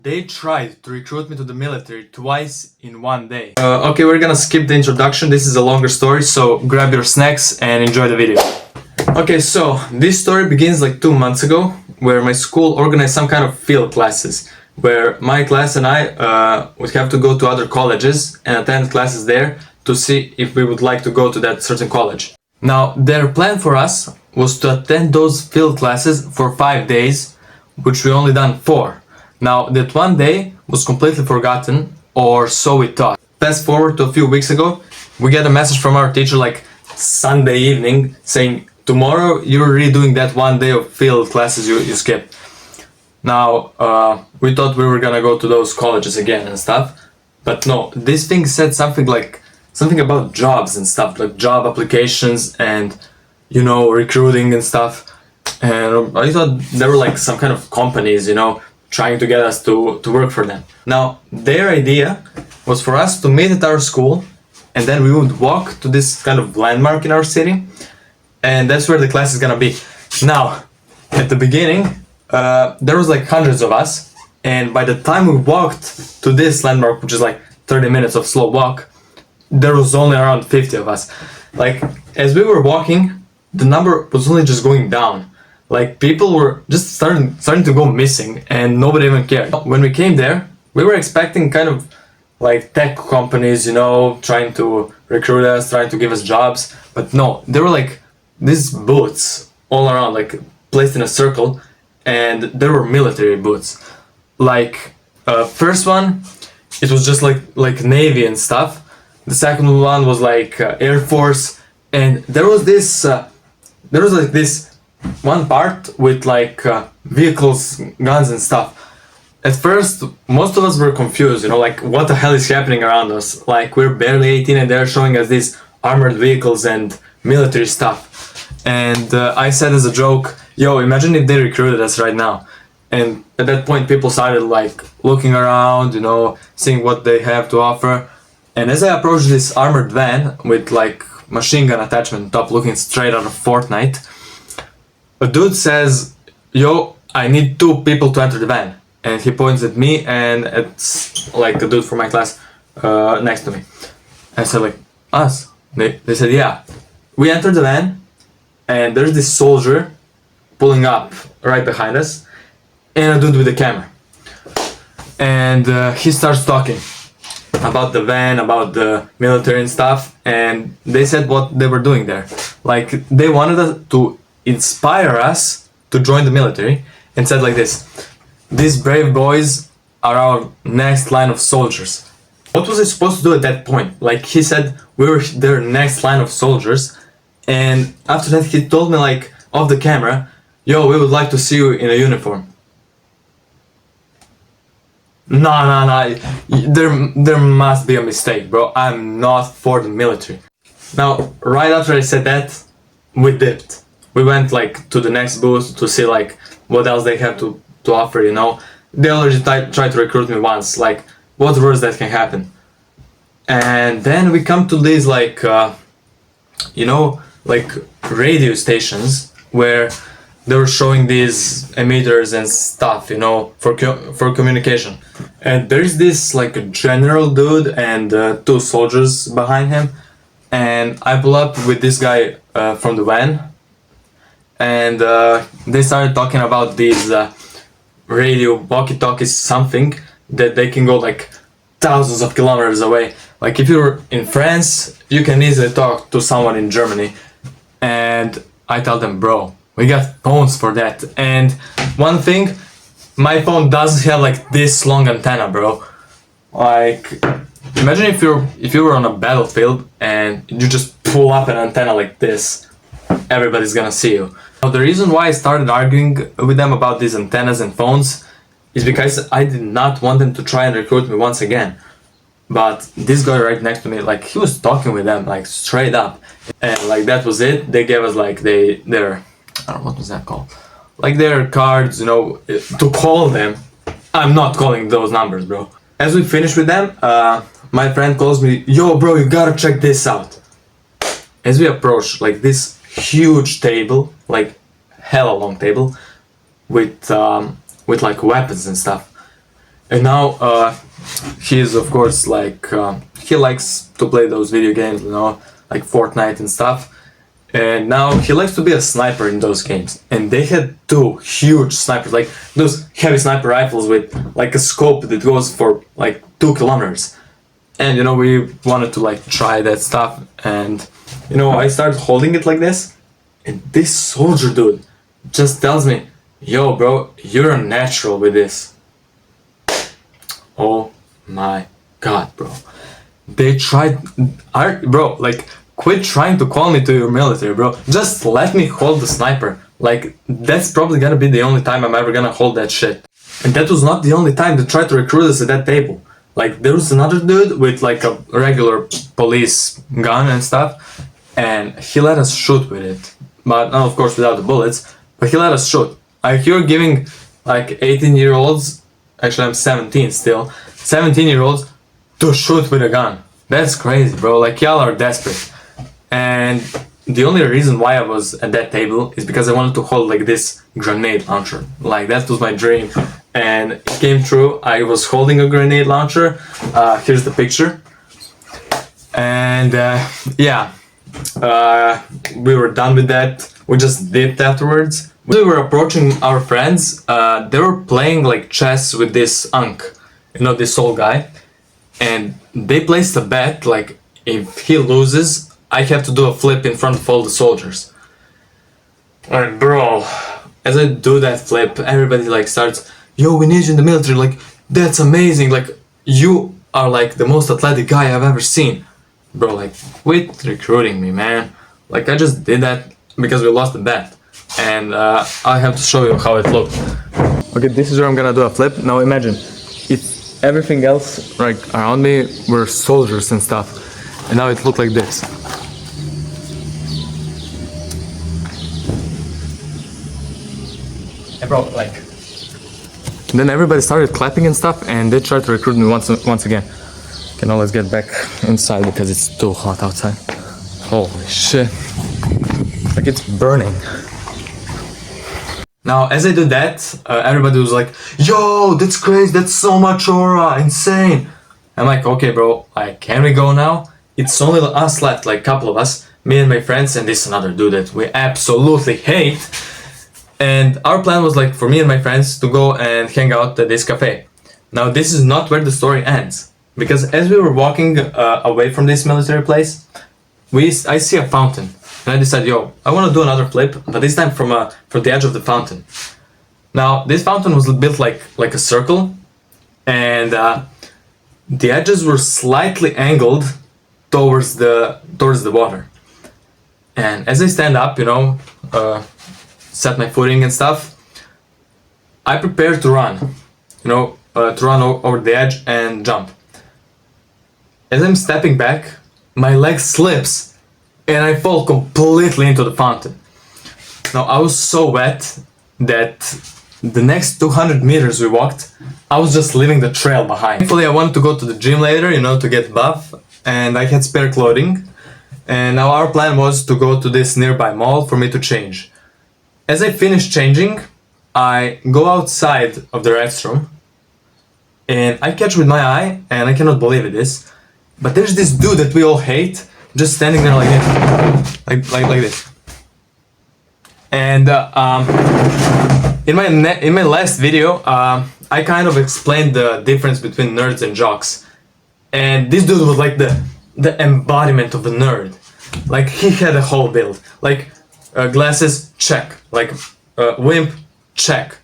They tried to recruit me to the military twice in one day. Okay, we're gonna skip the introduction. This is a longer story, so grab your snacks and enjoy the video. Okay, so this story begins like 2 months ago, where my school organized some kind of field classes, where my class and I would have to go to other colleges and attend classes there to see if we would like to go to that certain college. Now, their plan for us was to attend those field classes for 5 days, which we only done 4. Now, that one day was completely forgotten, or so we thought. Fast forward to a few weeks ago, we get a message from our teacher like Sunday evening saying, tomorrow you're redoing that one day of field classes you skipped. Now, we thought we were gonna go to those colleges again and stuff, but no, this thing said something about jobs and stuff, like job applications and, you know, recruiting and stuff. And I thought there were like some kind of companies, you know, trying to get us to work for them. Now, their idea was for us to meet at our school, and then we would walk to this kind of landmark in our city, and that's where the class is gonna be. Now, at the beginning, there was like hundreds of us, and by the time we walked to this landmark, which is like 30 minutes of slow walk, there was only around 50 of us. Like, as we were walking, the number was only just going down. Like, people were just starting to go missing, and nobody even cared. When we came there, we were expecting kind of like tech companies, you know, trying to recruit us, trying to give us jobs, but no, there were like these booths all around, like placed in a circle, and there were military booths. Like, first one, it was just like Navy and stuff. The second one was like Air Force, and there was like this one part with like vehicles, guns and stuff. At first, most of us were confused, you know, like what the hell is happening around us? Like, we're barely 18 and they're showing us these armored vehicles and military stuff. And I said as a joke, yo, imagine if they recruited us right now. And at that point, people started like looking around, you know, seeing what they have to offer. And as I approached this armored van with like machine gun attachment top looking straight out of Fortnite, a dude says, yo, I need 2 people to enter the van. And he points at me and it's like the dude from my class next to me. I said like, us? They said, yeah. We entered the van and there's this soldier pulling up right behind us and a dude with a camera. And he starts talking about the van, about the military and stuff, and they said what they were doing there. Like, they wanted us to inspire us to join the military, and said like this: these brave boys are our next line of soldiers. What was I supposed to do at that point? Like, he said we were their next line of soldiers, and after that he told me like off the camera, yo, we would like to see you in a uniform. No, there must be a mistake, bro. I'm not for the military. Now, right after I said that, we dipped. We went like to the next booth to see like what else they have to offer, you know. They already tried to recruit me once, like what worse that can happen. And then we come to these like, you know, like radio stations where they were showing these emitters and stuff, you know, for communication. And there's this like a general dude and 2 soldiers behind him. And I pull up with this guy from the van. And they started talking about these radio walkie-talkies, something that they can go like thousands of kilometers away. Like, if you're in France, you can easily talk to someone in Germany. And I tell them, bro, we got phones for that. And one thing, my phone doesn't have like this long antenna, bro. Like, imagine if you were on a battlefield and you just pull up an antenna like this, everybody's gonna see you. Now, the reason why I started arguing with them about these antennas and phones is because I did not want them to try and recruit me once again. But this guy right next to me, like, he was talking with them like straight up, and like that was it. They gave us like their I don't know, what was that called? Like their cards, you know, to call them. I'm not calling those numbers, bro. As we finish with them, my friend calls me, yo, bro, you gotta check this out. As we approach like this huge table, like hella long table, with like weapons and stuff. And now he is, of course, like he likes to play those video games, you know, like Fortnite and stuff. And now he likes to be a sniper in those games. And they had two huge snipers, like those heavy sniper rifles with like a scope that goes for like 2 kilometers. And you know, we wanted to like try that stuff. And you know, I started holding it like this. And this soldier dude just tells me, yo bro, you're a natural with this. Oh my god, bro. They tried, bro, like, quit trying to call me to your military, bro. Just let me hold the sniper. Like, that's probably gonna be the only time I'm ever gonna hold that shit. And that was not the only time they tried to recruit us at that table. Like, there was another dude with like a regular police gun and stuff, and he let us shoot with it. But of course without the bullets, but he let us shoot. Like, you're giving like 18-year-olds, actually I'm 17 still, 17-year-olds to shoot with a gun. That's crazy, bro. Like, y'all are desperate. And the only reason why I was at that table is because I wanted to hold like this grenade launcher. Like, that was my dream. And it came true. I was holding a grenade launcher. Here's the picture. And yeah, we were done with that. We just dipped afterwards. We were approaching our friends. They were playing like chess with this Unk, you know, this old guy. And they placed a bet, like, if he loses, I have to do a flip in front of all the soldiers. And bro, as I do that flip, everybody like starts, yo, we need you in the military, like, that's amazing, like, you are like the most athletic guy I've ever seen. Bro, like, quit recruiting me, man. Like, I just did that because we lost the bet. And I have to show you how it looked. Okay, this is where I'm gonna do a flip. Now imagine, if everything else like around me were soldiers and stuff, and now it looked like this. Hey bro, like, then everybody started clapping and stuff, and they tried to recruit me once again. Okay, now let's get back inside because it's too hot outside. Holy shit. Like, it's burning. Now, as I do that, everybody was like, yo, that's crazy, that's so much aura, insane. I'm like, okay bro, like, can we go now? It's only us left, like a couple of us, me and my friends and this another dude that we absolutely hate. And our plan was like for me and my friends to go and hang out at this cafe. Now, this is not where the story ends, because as we were walking away from this military place, I see a fountain. And I decided, yo, I want to do another flip, but this time from the edge of the fountain. Now, this fountain was built like a circle, and the edges were slightly angled towards the water. And as I stand up, you know, set my footing and stuff, I prepare to run, you know, to run over the edge and jump. As I'm stepping back, my leg slips and I fall completely into the fountain. Now, I was so wet that the next 200 meters we walked, I was just leaving the trail behind. Thankfully, I wanted to go to the gym later, you know, to get buff, and I had spare clothing. And now our plan was to go to this nearby mall for me to change. As I finish changing, I go outside of the restroom, and I catch with my eye, and I cannot believe it is, but there's this dude that we all hate, just standing there like this, like this. And in my last video, I kind of explained the difference between nerds and jocks. And this dude was like the embodiment of a nerd. Like, he had a whole build. Like, glasses, check. Like, wimp, check.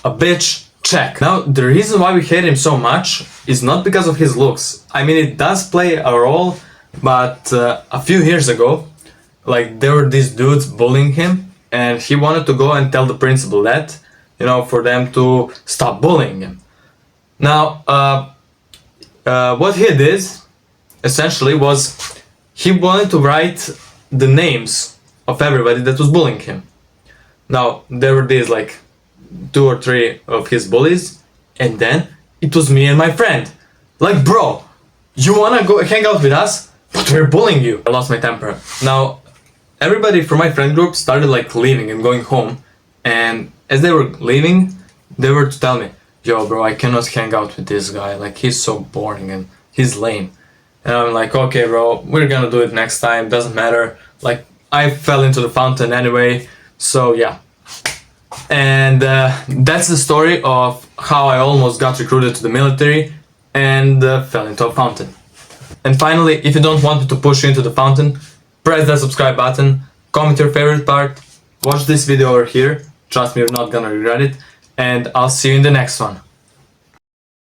A bitch, check. Now, the reason why we hate him so much is not because of his looks. I mean, it does play a role, but a few years ago, like, there were these dudes bullying him, and he wanted to go and tell the principal that, you know, for them to stop bullying him. Now, what he did, essentially, was he wanted to write the names of everybody that was bullying him. Now, there were these, like, 2 or 3 of his bullies, and then it was me and my friend. Like, bro, you wanna go hang out with us? But we're bullying you. I lost my temper. Now, everybody from my friend group started like leaving and going home, and as they were leaving, they were to tell me, yo bro, I cannot hang out with this guy, like he's so boring and he's lame. And I'm like, okay bro, we're gonna do it next time, doesn't matter. Like I fell into the fountain anyway, so yeah. And that's the story of how I almost got recruited to the military and fell into a fountain. And finally, if you don't want me to push you into the fountain, press that subscribe button, comment your favorite part, watch this video over here, trust me, you're not gonna regret it, and I'll see you in the next one.